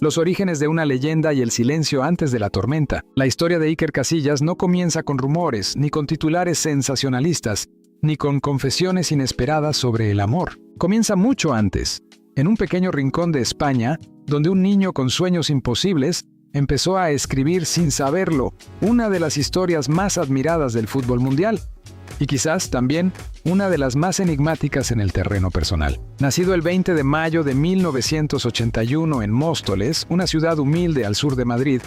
Los orígenes de una leyenda y el silencio antes de la tormenta. La historia de Iker Casillas no comienza con rumores, ni con titulares sensacionalistas, ni con confesiones inesperadas sobre el amor. Comienza mucho antes, en un pequeño rincón de España, donde un niño con sueños imposibles empezó a escribir sin saberlo una de las historias más admiradas del fútbol mundial. Y quizás también una de las más enigmáticas en el terreno personal. Nacido el 20 de mayo de 1981 en Móstoles, una ciudad humilde al sur de Madrid,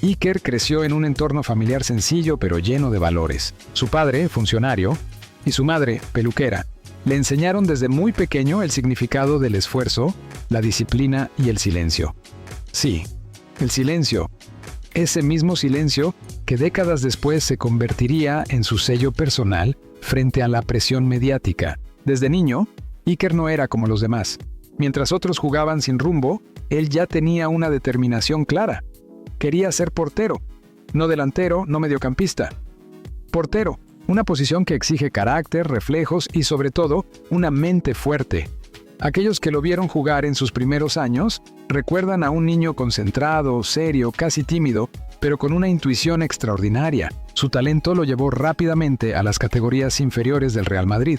Iker creció en un entorno familiar sencillo pero lleno de valores. Su padre, funcionario, y su madre, peluquera, le enseñaron desde muy pequeño el significado del esfuerzo, la disciplina y el silencio. Sí, el silencio. Ese mismo silencio que décadas después se convertiría en su sello personal frente a la presión mediática. Desde niño, Iker no era como los demás. Mientras otros jugaban sin rumbo, él ya tenía una determinación clara. Quería ser portero, no delantero, no mediocampista. Portero, una posición que exige carácter, reflejos y sobre todo, una mente fuerte. Aquellos que lo vieron jugar en sus primeros años recuerdan a un niño concentrado, serio, casi tímido, pero con una intuición extraordinaria. Su talento lo llevó rápidamente a las categorías inferiores del Real Madrid,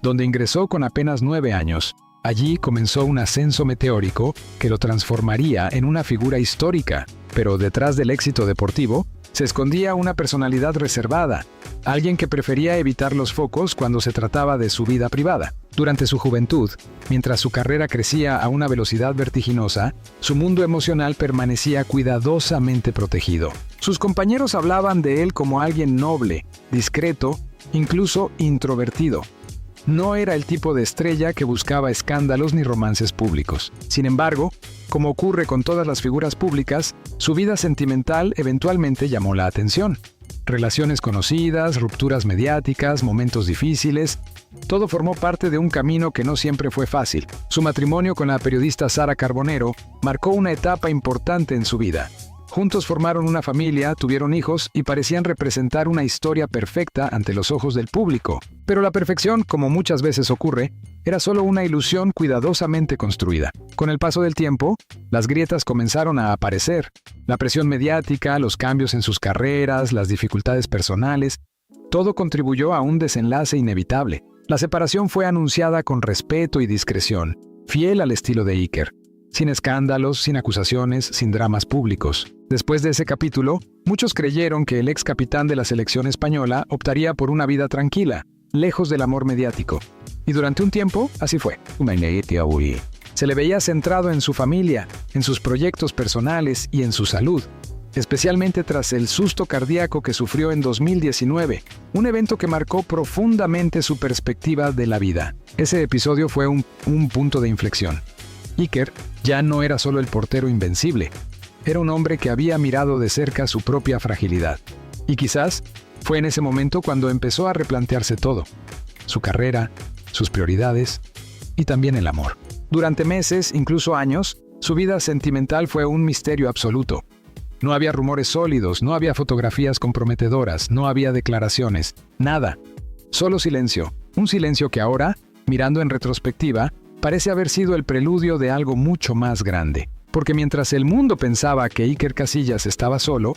donde ingresó con apenas 9 años. Allí comenzó un ascenso meteórico que lo transformaría en una figura histórica, pero detrás del éxito deportivo se escondía una personalidad reservada, alguien que prefería evitar los focos cuando se trataba de su vida privada. Durante su juventud, mientras su carrera crecía a una velocidad vertiginosa, su mundo emocional permanecía cuidadosamente protegido. Sus compañeros hablaban de él como alguien noble, discreto, incluso introvertido. No era el tipo de estrella que buscaba escándalos ni romances públicos. Sin embargo, como ocurre con todas las figuras públicas, su vida sentimental eventualmente llamó la atención. Relaciones conocidas, rupturas mediáticas, momentos difíciles, todo formó parte de un camino que no siempre fue fácil. Su matrimonio con la periodista Sara Carbonero marcó una etapa importante en su vida. Juntos formaron una familia, tuvieron hijos y parecían representar una historia perfecta ante los ojos del público. Pero la perfección, como muchas veces ocurre, era solo una ilusión cuidadosamente construida. Con el paso del tiempo, las grietas comenzaron a aparecer. La presión mediática, los cambios en sus carreras, las dificultades personales, todo contribuyó a un desenlace inevitable. La separación fue anunciada con respeto y discreción, fiel al estilo de Iker. Sin escándalos, sin acusaciones, sin dramas públicos. Después de ese capítulo, muchos creyeron que el ex capitán de la selección española optaría por una vida tranquila, lejos del amor mediático. Y durante un tiempo, así fue. Se le veía centrado en su familia, en sus proyectos personales y en su salud, especialmente tras el susto cardíaco que sufrió en 2019, un evento que marcó profundamente su perspectiva de la vida. Ese episodio fue un punto de inflexión. Iker ya no era solo el portero invencible, era un hombre que había mirado de cerca su propia fragilidad. Y quizás fue en ese momento cuando empezó a replantearse todo: su carrera, sus prioridades y también el amor. Durante meses, incluso años, su vida sentimental fue un misterio absoluto. No había rumores sólidos, no había fotografías comprometedoras, no había declaraciones, nada. Solo silencio, un silencio que ahora, mirando en retrospectiva, parece haber sido el preludio de algo mucho más grande. Porque mientras el mundo pensaba que Iker Casillas estaba solo,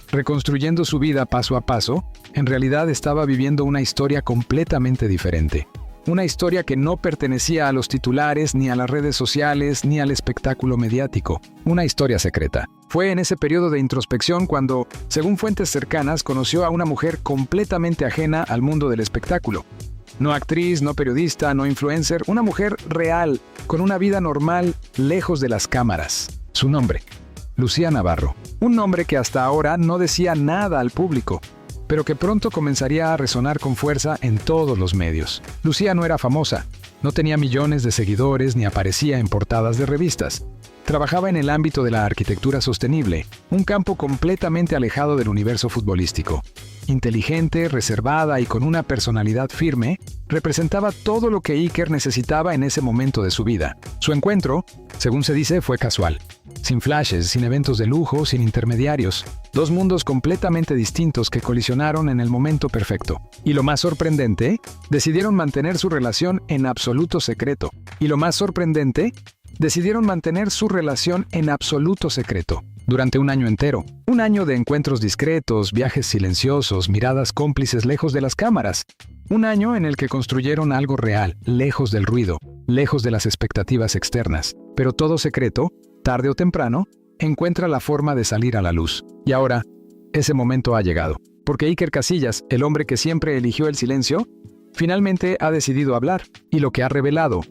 reconstruyendo su vida paso a paso, en realidad estaba viviendo una historia completamente diferente. Una historia que no pertenecía a los titulares, ni a las redes sociales, ni al espectáculo mediático. Una historia secreta. Fue en ese periodo de introspección cuando, según fuentes cercanas, conoció a una mujer completamente ajena al mundo del espectáculo. No actriz, no periodista, no influencer, una mujer real, con una vida normal, lejos de las cámaras. Su nombre, Lucía Navarro. Un nombre que hasta ahora no decía nada al público, pero que pronto comenzaría a resonar con fuerza en todos los medios. Lucía no era famosa, no tenía millones de seguidores ni aparecía en portadas de revistas. Trabajaba en el ámbito de la arquitectura sostenible, un campo completamente alejado del universo futbolístico. Inteligente, reservada y con una personalidad firme, representaba todo lo que Iker necesitaba en ese momento de su vida. Su encuentro, según se dice, fue casual. Sin flashes, sin eventos de lujo, sin intermediarios. Dos mundos completamente distintos que colisionaron en el momento perfecto. Y lo más sorprendente, decidieron mantener su relación en absoluto secreto. Y lo más sorprendente, decidieron mantener su relación en absoluto secreto. Durante un año entero. Un año de encuentros discretos, viajes silenciosos, miradas cómplices lejos de las cámaras. Un año en el que construyeron algo real, lejos del ruido, lejos de las expectativas externas. Pero todo secreto, tarde o temprano, encuentra la forma de salir a la luz. Y ahora, ese momento ha llegado. Porque Iker Casillas, el hombre que siempre eligió el silencio, finalmente ha decidido hablar. Y lo que ha revelado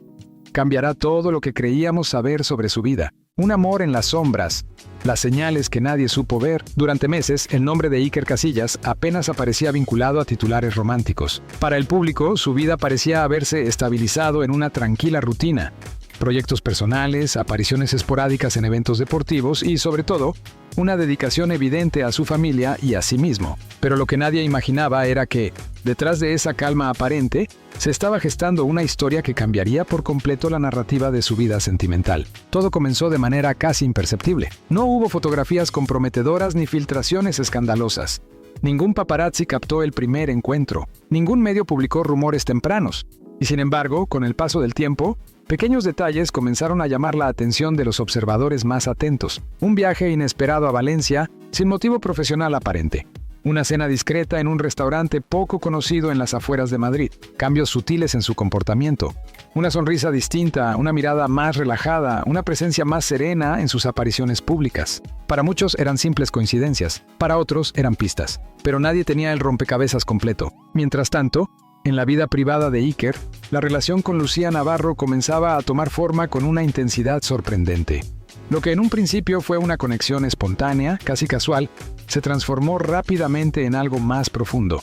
cambiará todo lo que creíamos saber sobre su vida. Un amor en las sombras, las señales que nadie supo ver. Durante meses, el nombre de Iker Casillas apenas aparecía vinculado a titulares románticos. Para el público, su vida parecía haberse estabilizado en una tranquila rutina. Proyectos personales, apariciones esporádicas en eventos deportivos y, sobre todo, una dedicación evidente a su familia y a sí mismo. Pero lo que nadie imaginaba era que, detrás de esa calma aparente, se estaba gestando una historia que cambiaría por completo la narrativa de su vida sentimental. Todo comenzó de manera casi imperceptible. No hubo fotografías comprometedoras ni filtraciones escandalosas. Ningún paparazzi captó el primer encuentro. Ningún medio publicó rumores tempranos. Y sin embargo, con el paso del tiempo, pequeños detalles comenzaron a llamar la atención de los observadores más atentos. Un viaje inesperado a Valencia, sin motivo profesional aparente. Una cena discreta en un restaurante poco conocido en las afueras de Madrid. Cambios sutiles en su comportamiento. Una sonrisa distinta, una mirada más relajada, una presencia más serena en sus apariciones públicas. Para muchos eran simples coincidencias, para otros eran pistas. Pero nadie tenía el rompecabezas completo. Mientras tanto, en la vida privada de Iker, la relación con Lucía Navarro comenzaba a tomar forma con una intensidad sorprendente. Lo que en un principio fue una conexión espontánea, casi casual, se transformó rápidamente en algo más profundo.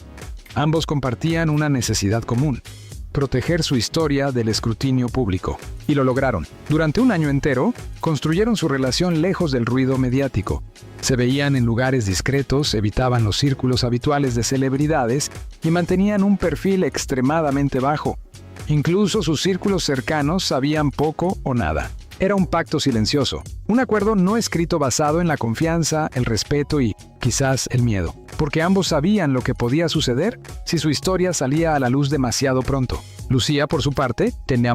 Ambos compartían una necesidad común: proteger su historia del escrutinio público. Y lo lograron. Durante un año entero, construyeron su relación lejos del ruido mediático. Se veían en lugares discretos, evitaban los círculos habituales de celebridades y mantenían un perfil extremadamente bajo. Incluso sus círculos cercanos sabían poco o nada. Era un pacto silencioso, un acuerdo no escrito basado en la confianza, el respeto y, quizás, el miedo. Porque ambos sabían lo que podía suceder si su historia salía a la luz demasiado pronto. Lucía, por su parte, tenía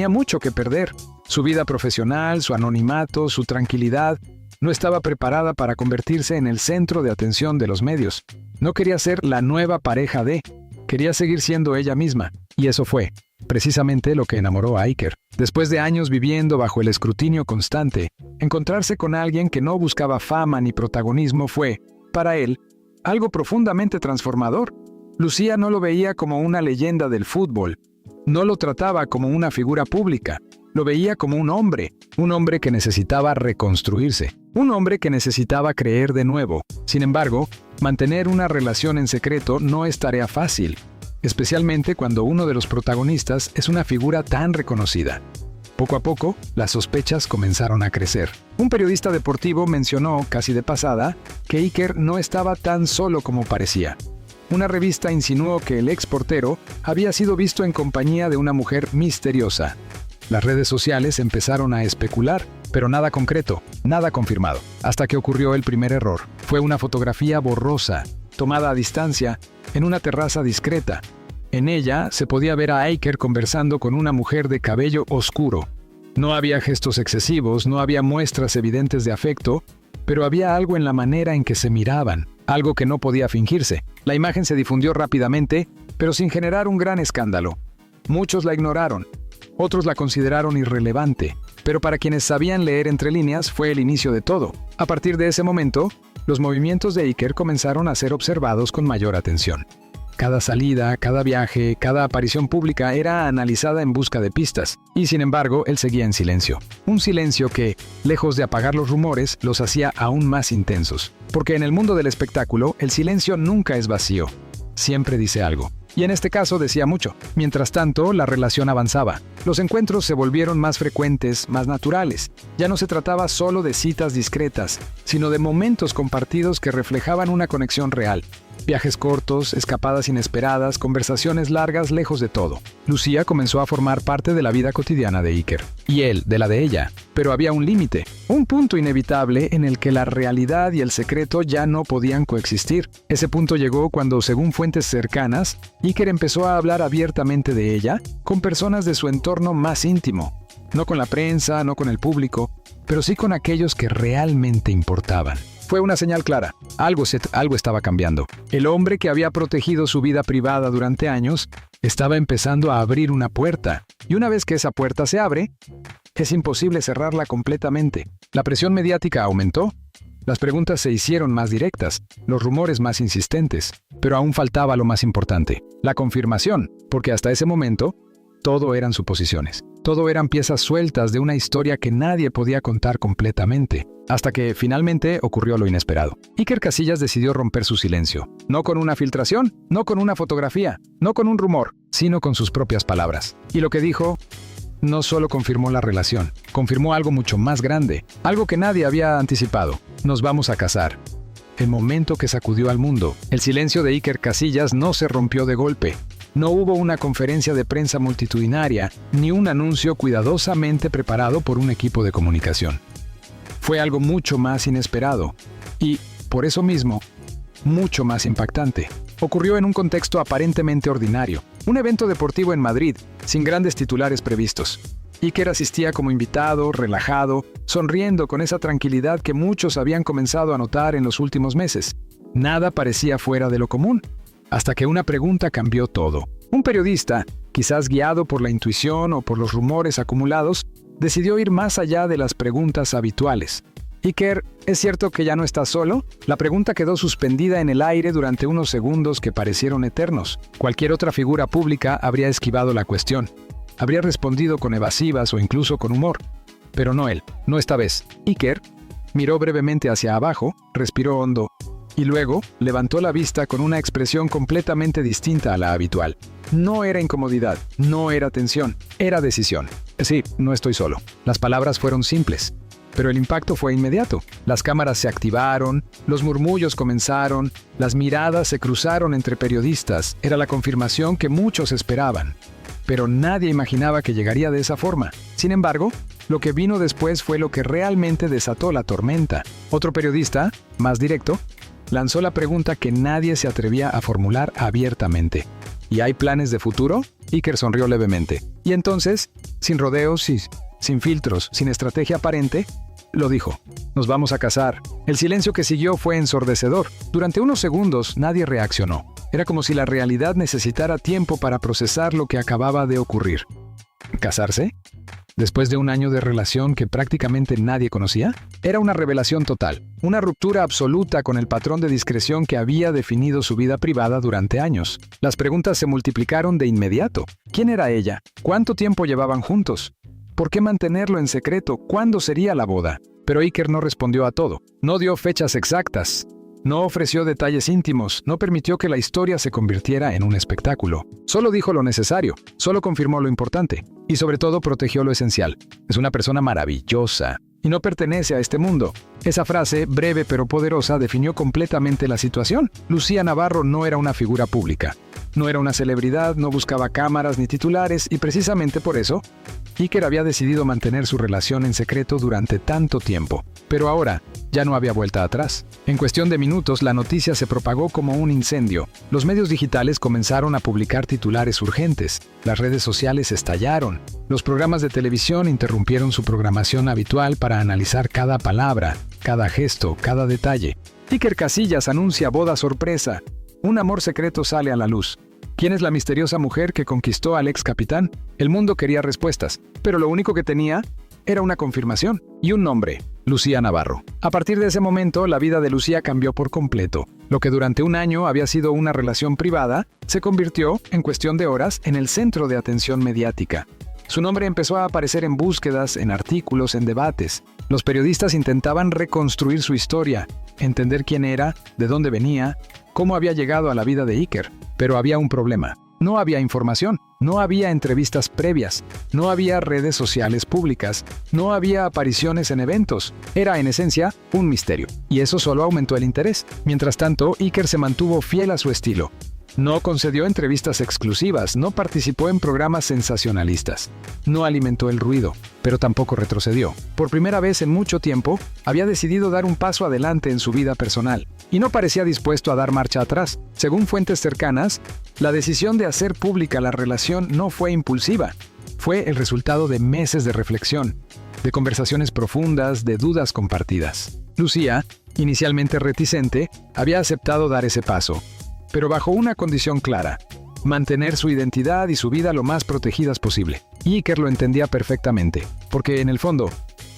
mucho que perder. Su vida profesional, su anonimato, su tranquilidad, no estaba preparada para convertirse en el centro de atención de los medios. No quería ser la nueva pareja de... Quería seguir siendo ella misma. Y eso fue precisamente lo que enamoró a Iker. Después de años viviendo bajo el escrutinio constante, encontrarse con alguien que no buscaba fama ni protagonismo fue, para él, algo profundamente transformador. Lucía no lo veía como una leyenda del fútbol. No lo trataba como una figura pública. Lo veía como un hombre que necesitaba reconstruirse, un hombre que necesitaba creer de nuevo. Sin embargo, mantener una relación en secreto no es tarea fácil, especialmente cuando uno de los protagonistas es una figura tan reconocida. Poco a poco, las sospechas comenzaron a crecer. Un periodista deportivo mencionó, casi de pasada, que Iker no estaba tan solo como parecía. Una revista insinuó que el ex portero había sido visto en compañía de una mujer misteriosa. Las redes sociales empezaron a especular, pero nada concreto, nada confirmado. Hasta que ocurrió el primer error. Fue una fotografía borrosa, tomada a distancia, en una terraza discreta. En ella se podía ver a Iker conversando con una mujer de cabello oscuro. No había gestos excesivos, no había muestras evidentes de afecto, pero había algo en la manera en que se miraban, algo que no podía fingirse. La imagen se difundió rápidamente, pero sin generar un gran escándalo. Muchos la ignoraron. Otros la consideraron irrelevante, pero para quienes sabían leer entre líneas fue el inicio de todo. A partir de ese momento, los movimientos de Iker comenzaron a ser observados con mayor atención. Cada salida, cada viaje, cada aparición pública era analizada en busca de pistas, y sin embargo, él seguía en silencio. Un silencio que, lejos de apagar los rumores, los hacía aún más intensos. Porque en el mundo del espectáculo, el silencio nunca es vacío. Siempre dice algo. Y en este caso decía mucho. Mientras tanto, la relación avanzaba. Los encuentros se volvieron más frecuentes, más naturales. Ya no se trataba solo de citas discretas, sino de momentos compartidos que reflejaban una conexión real. Viajes cortos, escapadas inesperadas, conversaciones largas lejos de todo. Lucía comenzó a formar parte de la vida cotidiana de Iker, y él de la de ella. Pero había un límite, un punto inevitable en el que la realidad y el secreto ya no podían coexistir. Ese punto llegó cuando, según fuentes cercanas, Iker empezó a hablar abiertamente de ella con personas de su entorno más íntimo. No con la prensa, no con el público, pero sí con aquellos que realmente importaban. Fue una señal clara. Algo estaba cambiando. El hombre que había protegido su vida privada durante años estaba empezando a abrir una puerta. Y una vez que esa puerta se abre, es imposible cerrarla completamente. La presión mediática aumentó. Las preguntas se hicieron más directas, los rumores más insistentes. Pero aún faltaba lo más importante, la confirmación, porque hasta ese momento, todo eran suposiciones. Todo eran piezas sueltas de una historia que nadie podía contar completamente. Hasta que, finalmente, ocurrió lo inesperado. Iker Casillas decidió romper su silencio. No con una filtración, no con una fotografía, no con un rumor, sino con sus propias palabras. Y lo que dijo no solo confirmó la relación, confirmó algo mucho más grande, algo que nadie había anticipado. Nos vamos a casar. El momento que sacudió al mundo. El silencio de Iker Casillas no se rompió de golpe. No hubo una conferencia de prensa multitudinaria, ni un anuncio cuidadosamente preparado por un equipo de comunicación. Fue algo mucho más inesperado y, por eso mismo, mucho más impactante. Ocurrió en un contexto aparentemente ordinario, un evento deportivo en Madrid, sin grandes titulares previstos. Iker asistía como invitado, relajado, sonriendo con esa tranquilidad que muchos habían comenzado a notar en los últimos meses. Nada parecía fuera de lo común, hasta que una pregunta cambió todo. Un periodista, quizás guiado por la intuición o por los rumores acumulados, decidió ir más allá de las preguntas habituales. Iker, ¿es cierto que ya no estás solo? La pregunta quedó suspendida en el aire durante unos segundos que parecieron eternos. Cualquier otra figura pública habría esquivado la cuestión. Habría respondido con evasivas o incluso con humor. Pero no él, no esta vez. Iker miró brevemente hacia abajo, respiró hondo, y luego levantó la vista con una expresión completamente distinta a la habitual. No era incomodidad, no era tensión, era decisión. Sí, no estoy solo. Las palabras fueron simples, pero el impacto fue inmediato. Las cámaras se activaron, los murmullos comenzaron, las miradas se cruzaron entre periodistas. Era la confirmación que muchos esperaban, pero nadie imaginaba que llegaría de esa forma. Sin embargo, lo que vino después fue lo que realmente desató la tormenta. Otro periodista, más directo, lanzó la pregunta que nadie se atrevía a formular abiertamente. ¿Y hay planes de futuro? Iker sonrió levemente. Y entonces, sin rodeos y sin filtros, sin estrategia aparente, lo dijo. Nos vamos a casar. El silencio que siguió fue ensordecedor. Durante unos segundos nadie reaccionó. Era como si la realidad necesitara tiempo para procesar lo que acababa de ocurrir. ¿Casarse? Después de un año de relación que prácticamente nadie conocía, era una revelación total, una ruptura absoluta con el patrón de discreción que había definido su vida privada durante años. Las preguntas se multiplicaron de inmediato. ¿Quién era ella? ¿Cuánto tiempo llevaban juntos? ¿Por qué mantenerlo en secreto? ¿Cuándo sería la boda? Pero Iker no respondió a todo. No dio fechas exactas. No ofreció detalles íntimos, no permitió que la historia se convirtiera en un espectáculo. Solo dijo lo necesario, solo confirmó lo importante y sobre todo protegió lo esencial. Es una persona maravillosa y no pertenece a este mundo. Esa frase, breve pero poderosa, definió completamente la situación. Lucía Navarro no era una figura pública. No era una celebridad, no buscaba cámaras ni titulares y precisamente por eso, Iker había decidido mantener su relación en secreto durante tanto tiempo. Pero ahora, ya no había vuelta atrás. En cuestión de minutos, la noticia se propagó como un incendio. Los medios digitales comenzaron a publicar titulares urgentes. Las redes sociales estallaron. Los programas de televisión interrumpieron su programación habitual para analizar cada palabra, cada gesto, cada detalle. Iker Casillas anuncia boda sorpresa. Un amor secreto sale a la luz. ¿Quién es la misteriosa mujer que conquistó al ex capitán? El mundo quería respuestas, pero lo único que tenía era una confirmación y un nombre: Lucía Navarro. A partir de ese momento, la vida de Lucía cambió por completo. Lo que durante un año había sido una relación privada, se convirtió, en cuestión de horas, en el centro de atención mediática. Su nombre empezó a aparecer en búsquedas, en artículos, en debates. Los periodistas intentaban reconstruir su historia, entender quién era, de dónde venía, cómo había llegado a la vida de Iker. Pero había un problema. No había información, no había entrevistas previas, no había redes sociales públicas, no había apariciones en eventos. Era, en esencia, un misterio. Y eso solo aumentó el interés. Mientras tanto, Iker se mantuvo fiel a su estilo. No concedió entrevistas exclusivas, no participó en programas sensacionalistas, no alimentó el ruido, pero tampoco retrocedió. Por primera vez en mucho tiempo, había decidido dar un paso adelante en su vida personal, y no parecía dispuesto a dar marcha atrás. Según fuentes cercanas, la decisión de hacer pública la relación no fue impulsiva, fue el resultado de meses de reflexión, de conversaciones profundas, de dudas compartidas. Lucía, inicialmente reticente, había aceptado dar ese paso, pero bajo una condición clara: mantener su identidad y su vida lo más protegidas posible. Y Iker lo entendía perfectamente, porque en el fondo,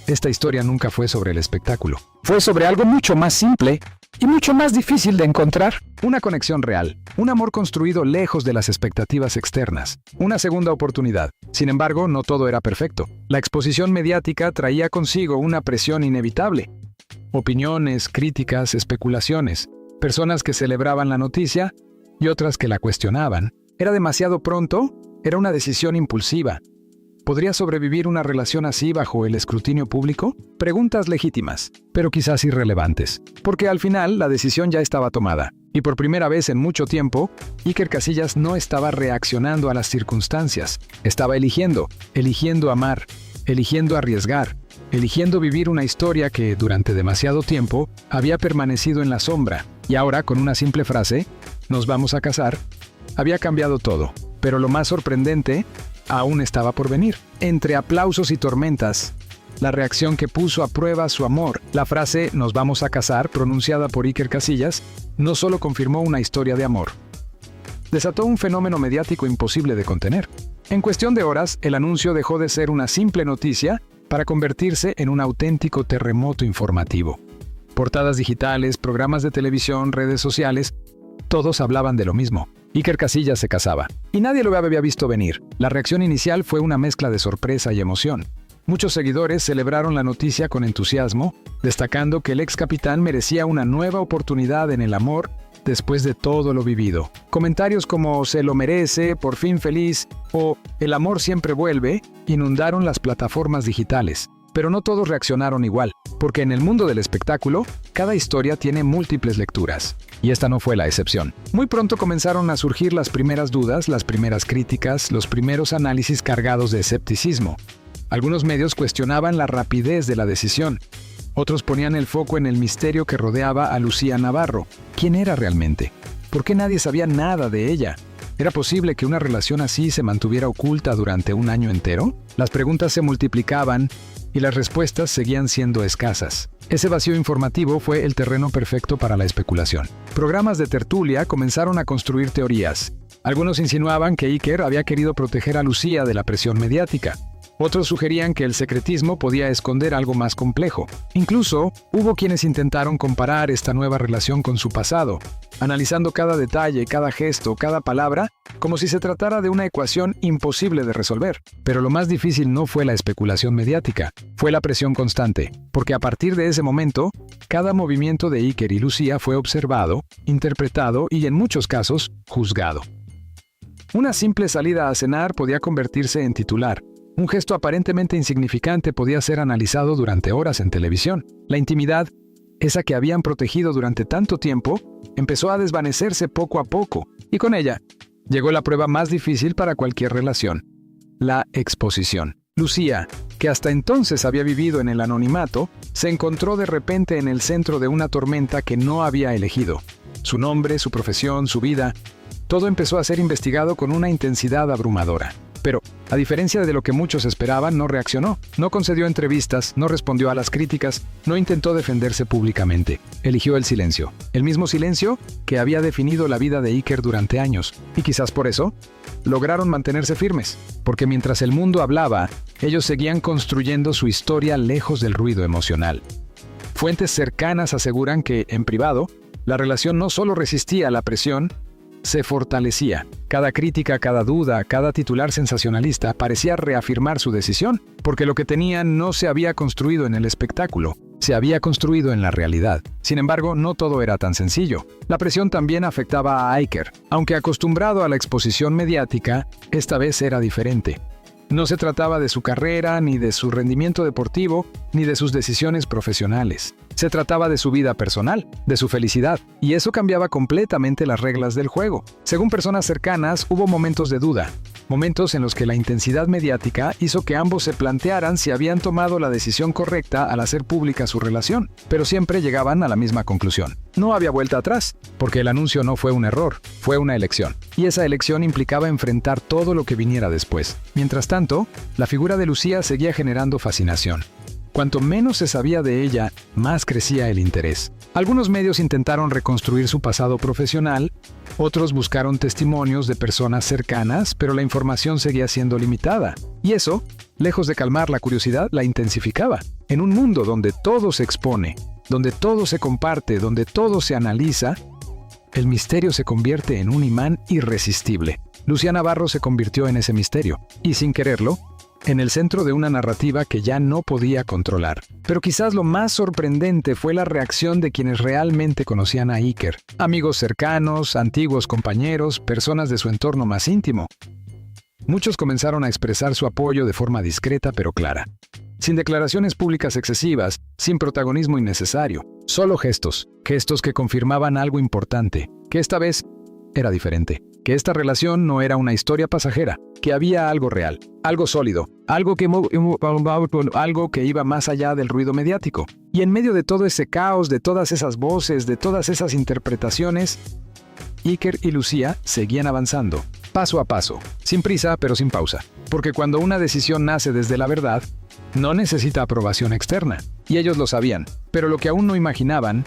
esta historia nunca fue sobre el espectáculo. Fue sobre algo mucho más simple y mucho más difícil de encontrar. Una conexión real, un amor construido lejos de las expectativas externas, una segunda oportunidad. Sin embargo, no todo era perfecto. La exposición mediática traía consigo una presión inevitable. Opiniones, críticas, especulaciones. Personas que celebraban la noticia y otras que la cuestionaban. ¿Era demasiado pronto? ¿Era una decisión impulsiva? ¿Podría sobrevivir una relación así bajo el escrutinio público? Preguntas legítimas, pero quizás irrelevantes, porque al final la decisión ya estaba tomada. Y por primera vez en mucho tiempo, Iker Casillas no estaba reaccionando a las circunstancias. Estaba eligiendo amar, eligiendo arriesgar, eligiendo vivir una historia que, durante demasiado tiempo, había permanecido en la sombra. Y ahora, con una simple frase, «nos vamos a casar», había cambiado todo. Pero lo más sorprendente aún estaba por venir. Entre aplausos y tormentas, la reacción que puso a prueba su amor, la frase «nos vamos a casar», pronunciada por Iker Casillas, no solo confirmó una historia de amor, desató un fenómeno mediático imposible de contener. En cuestión de horas, el anuncio dejó de ser una simple noticia para convertirse en un auténtico terremoto informativo. Portadas digitales, programas de televisión, redes sociales, todos hablaban de lo mismo. Iker Casillas se casaba, y nadie lo había visto venir. La reacción inicial fue una mezcla de sorpresa y emoción. Muchos seguidores celebraron la noticia con entusiasmo, destacando que el ex capitán merecía una nueva oportunidad en el amor después de todo lo vivido. Comentarios como «se lo merece», «por fin feliz» o «el amor siempre vuelve» inundaron las plataformas digitales. Pero no todos reaccionaron igual, porque en el mundo del espectáculo, cada historia tiene múltiples lecturas. Y esta no fue la excepción. Muy pronto comenzaron a surgir las primeras dudas, las primeras críticas, los primeros análisis cargados de escepticismo. Algunos medios cuestionaban la rapidez de la decisión. Otros ponían el foco en el misterio que rodeaba a Lucía Navarro. ¿Quién era realmente? ¿Por qué nadie sabía nada de ella? ¿Era posible que una relación así se mantuviera oculta durante un año entero? Las preguntas se multiplicaban y las respuestas seguían siendo escasas. Ese vacío informativo fue el terreno perfecto para la especulación. Programas de tertulia comenzaron a construir teorías. Algunos insinuaban que Iker había querido proteger a Lucía de la presión mediática. Otros sugerían que el secretismo podía esconder algo más complejo. Incluso, hubo quienes intentaron comparar esta nueva relación con su pasado, analizando cada detalle, cada gesto, cada palabra, como si se tratara de una ecuación imposible de resolver. Pero lo más difícil no fue la especulación mediática, fue la presión constante, porque a partir de ese momento, cada movimiento de Iker y Lucía fue observado, interpretado y, en muchos casos, juzgado. Una simple salida a cenar podía convertirse en titular. Un gesto aparentemente insignificante podía ser analizado durante horas en televisión. La intimidad, esa que habían protegido durante tanto tiempo, empezó a desvanecerse poco a poco, y con ella llegó la prueba más difícil para cualquier relación: la exposición. Lucía, que hasta entonces había vivido en el anonimato, se encontró de repente en el centro de una tormenta que no había elegido. Su nombre, su profesión, su vida, todo empezó a ser investigado con una intensidad abrumadora. Pero, a diferencia de lo que muchos esperaban, no reaccionó, no concedió entrevistas, no respondió a las críticas, no intentó defenderse públicamente. Eligió el silencio. El mismo silencio que había definido la vida de Iker durante años. Y quizás por eso, lograron mantenerse firmes. Porque mientras el mundo hablaba, ellos seguían construyendo su historia lejos del ruido emocional. Fuentes cercanas aseguran que, en privado, la relación no solo resistía a la presión, se fortalecía. Cada crítica, cada duda, cada titular sensacionalista parecía reafirmar su decisión, porque lo que tenían no se había construido en el espectáculo, se había construido en la realidad. Sin embargo, no todo era tan sencillo. La presión también afectaba a Iker. Aunque acostumbrado a la exposición mediática, esta vez era diferente. No se trataba de su carrera, ni de su rendimiento deportivo, ni de sus decisiones profesionales. Se trataba de su vida personal, de su felicidad, y eso cambiaba completamente las reglas del juego. Según personas cercanas, hubo momentos de duda, momentos en los que la intensidad mediática hizo que ambos se plantearan si habían tomado la decisión correcta al hacer pública su relación, pero siempre llegaban a la misma conclusión. No había vuelta atrás, porque el anuncio no fue un error, fue una elección. Y esa elección implicaba enfrentar todo lo que viniera después. Mientras tanto, la figura de Lucía seguía generando fascinación. Cuanto menos se sabía de ella, más crecía el interés. Algunos medios intentaron reconstruir su pasado profesional, otros buscaron testimonios de personas cercanas, pero la información seguía siendo limitada. Y eso, lejos de calmar la curiosidad, la intensificaba. En un mundo donde todo se expone, donde todo se comparte, donde todo se analiza, el misterio se convierte en un imán irresistible. Lucía Navarro se convirtió en ese misterio, y sin quererlo, en el centro de una narrativa que ya no podía controlar. Pero quizás lo más sorprendente fue la reacción de quienes realmente conocían a Iker. Amigos cercanos, antiguos compañeros, personas de su entorno más íntimo. Muchos comenzaron a expresar su apoyo de forma discreta pero clara. Sin declaraciones públicas excesivas, sin protagonismo innecesario. Solo gestos que confirmaban algo importante, que esta vez era diferente. Que esta relación no era una historia pasajera, que había algo real, algo sólido, algo que iba más allá del ruido mediático. Y en medio de todo ese caos, de todas esas voces, de todas esas interpretaciones, Iker y Lucía seguían avanzando, paso a paso, sin prisa pero sin pausa. Porque cuando una decisión nace desde la verdad, no necesita aprobación externa. Y ellos lo sabían, pero lo que aún no imaginaban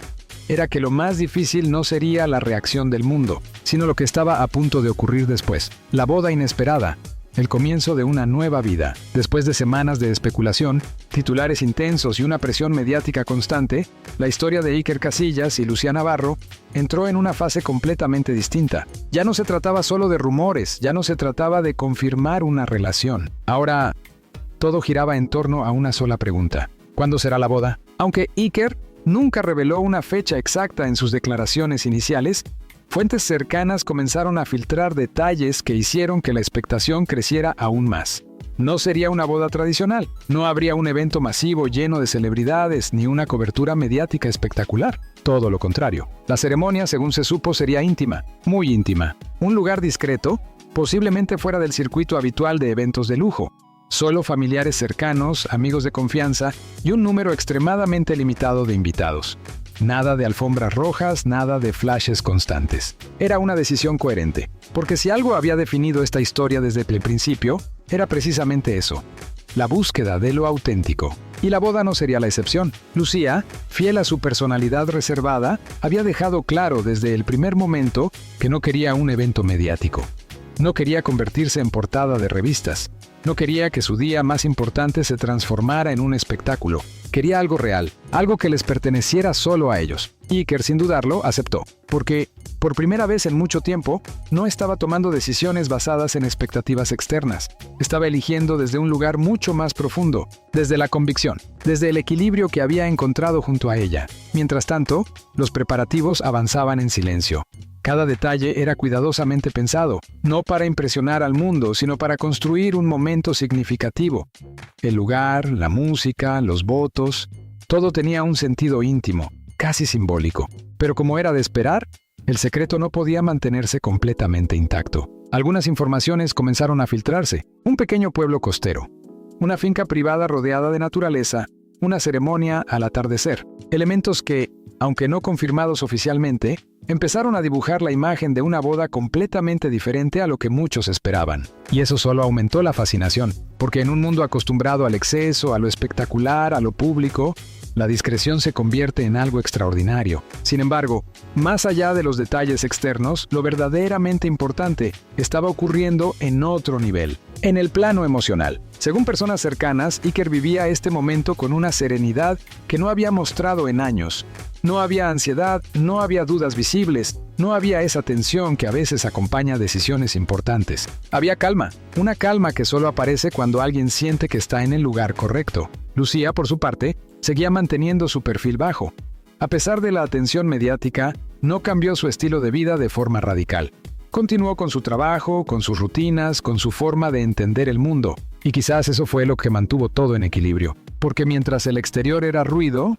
era que lo más difícil no sería la reacción del mundo, sino lo que estaba a punto de ocurrir después. La boda inesperada, el comienzo de una nueva vida. Después de semanas de especulación, titulares intensos y una presión mediática constante, la historia de Iker Casillas y Lucía Navarro entró en una fase completamente distinta. Ya no se trataba solo de rumores, ya no se trataba de confirmar una relación. Ahora, todo giraba en torno a una sola pregunta. ¿Cuándo será la boda? Aunque Iker nunca reveló una fecha exacta en sus declaraciones iniciales, fuentes cercanas comenzaron a filtrar detalles que hicieron que la expectación creciera aún más. No sería una boda tradicional, no habría un evento masivo lleno de celebridades ni una cobertura mediática espectacular. Todo lo contrario. La ceremonia, según se supo, sería íntima, muy íntima. Un lugar discreto, posiblemente fuera del circuito habitual de eventos de lujo. Solo familiares cercanos, amigos de confianza y un número extremadamente limitado de invitados. Nada de alfombras rojas, nada de flashes constantes. Era una decisión coherente, porque si algo había definido esta historia desde el principio, era precisamente eso, la búsqueda de lo auténtico. Y la boda no sería la excepción. Lucía, fiel a su personalidad reservada, había dejado claro desde el primer momento que no quería un evento mediático. No quería convertirse en portada de revistas. No quería que su día más importante se transformara en un espectáculo. Quería algo real, algo que les perteneciera solo a ellos. Iker, sin dudarlo, aceptó, porque, por primera vez en mucho tiempo, no estaba tomando decisiones basadas en expectativas externas. Estaba eligiendo desde un lugar mucho más profundo, desde la convicción, desde el equilibrio que había encontrado junto a ella. Mientras tanto, los preparativos avanzaban en silencio. Cada detalle era cuidadosamente pensado, no para impresionar al mundo, sino para construir un momento significativo. El lugar, la música, los votos, todo tenía un sentido íntimo, casi simbólico. Pero como era de esperar, el secreto no podía mantenerse completamente intacto. Algunas informaciones comenzaron a filtrarse. Un pequeño pueblo costero, una finca privada rodeada de naturaleza, una ceremonia al atardecer. Elementos que, aunque no confirmados oficialmente, empezaron a dibujar la imagen de una boda completamente diferente a lo que muchos esperaban. Y eso solo aumentó la fascinación, porque en un mundo acostumbrado al exceso, a lo espectacular, a lo público, la discreción se convierte en algo extraordinario. Sin embargo, más allá de los detalles externos, lo verdaderamente importante estaba ocurriendo en otro nivel, en el plano emocional. Según personas cercanas, Iker vivía este momento con una serenidad que no había mostrado en años. No había ansiedad, no había dudas visibles, no había esa tensión que a veces acompaña decisiones importantes. Había calma, una calma que solo aparece cuando alguien siente que está en el lugar correcto. Lucía, por su parte, Seguía manteniendo su perfil bajo. A pesar de la atención mediática, no cambió su estilo de vida de forma radical. Continuó con su trabajo, con sus rutinas, con su forma de entender el mundo. Y quizás eso fue lo que mantuvo todo en equilibrio. Porque mientras el exterior era ruido,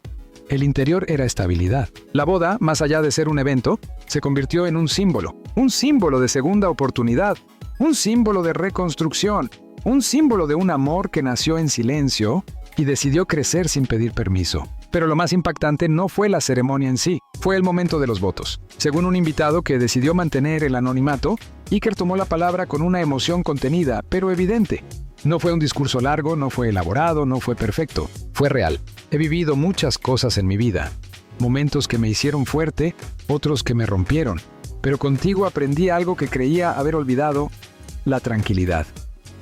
el interior era estabilidad. La boda, más allá de ser un evento, se convirtió en un símbolo de segunda oportunidad, un símbolo de reconstrucción, un símbolo de un amor que nació en silencio y decidió crecer sin pedir permiso. Pero lo más impactante no fue la ceremonia en sí, fue el momento de los votos. Según un invitado que decidió mantener el anonimato, Iker tomó la palabra con una emoción contenida, pero evidente. No fue un discurso largo, no fue elaborado, no fue perfecto, fue real. He vivido muchas cosas en mi vida, momentos que me hicieron fuerte, otros que me rompieron. Pero contigo aprendí algo que creía haber olvidado, la tranquilidad.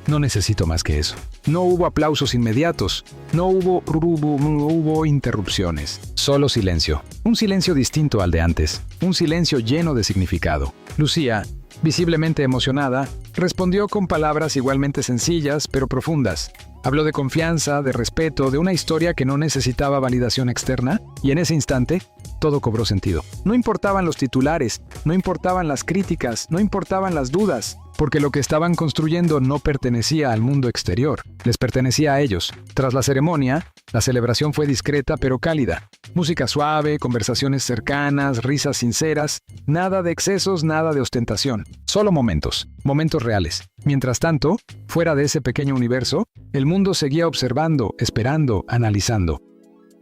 No necesito más que eso. No hubo aplausos inmediatos, no hubo interrupciones, solo silencio. Un silencio distinto al de antes, un silencio lleno de significado. Lucía, visiblemente emocionada, respondió con palabras igualmente sencillas pero profundas. Habló de confianza, de respeto, de una historia que no necesitaba validación externa, y en ese instante, todo cobró sentido. No importaban los titulares, no importaban las críticas, no importaban las dudas, porque lo que estaban construyendo no pertenecía al mundo exterior, les pertenecía a ellos. Tras la ceremonia, la celebración fue discreta pero cálida. Música suave, conversaciones cercanas, risas sinceras, nada de excesos, nada de ostentación. Solo momentos reales. Mientras tanto, fuera de ese pequeño universo, el mundo seguía observando, esperando, analizando.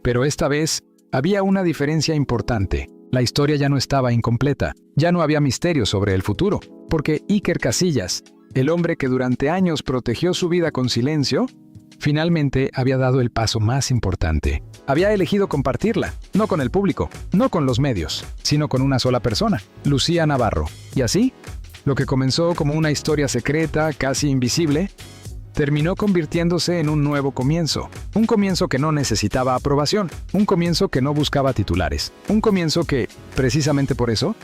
Pero esta vez, había una diferencia importante. La historia ya no estaba incompleta, ya no había misterio sobre el futuro, porque Iker Casillas, el hombre que durante años protegió su vida con silencio, finalmente había dado el paso más importante. Había elegido compartirla, no con el público, no con los medios, sino con una sola persona, Lucía Navarro. Y así, lo que comenzó como una historia secreta, casi invisible, terminó convirtiéndose en un nuevo comienzo. Un comienzo que no necesitaba aprobación, un comienzo que no buscaba titulares, un comienzo que, precisamente por eso,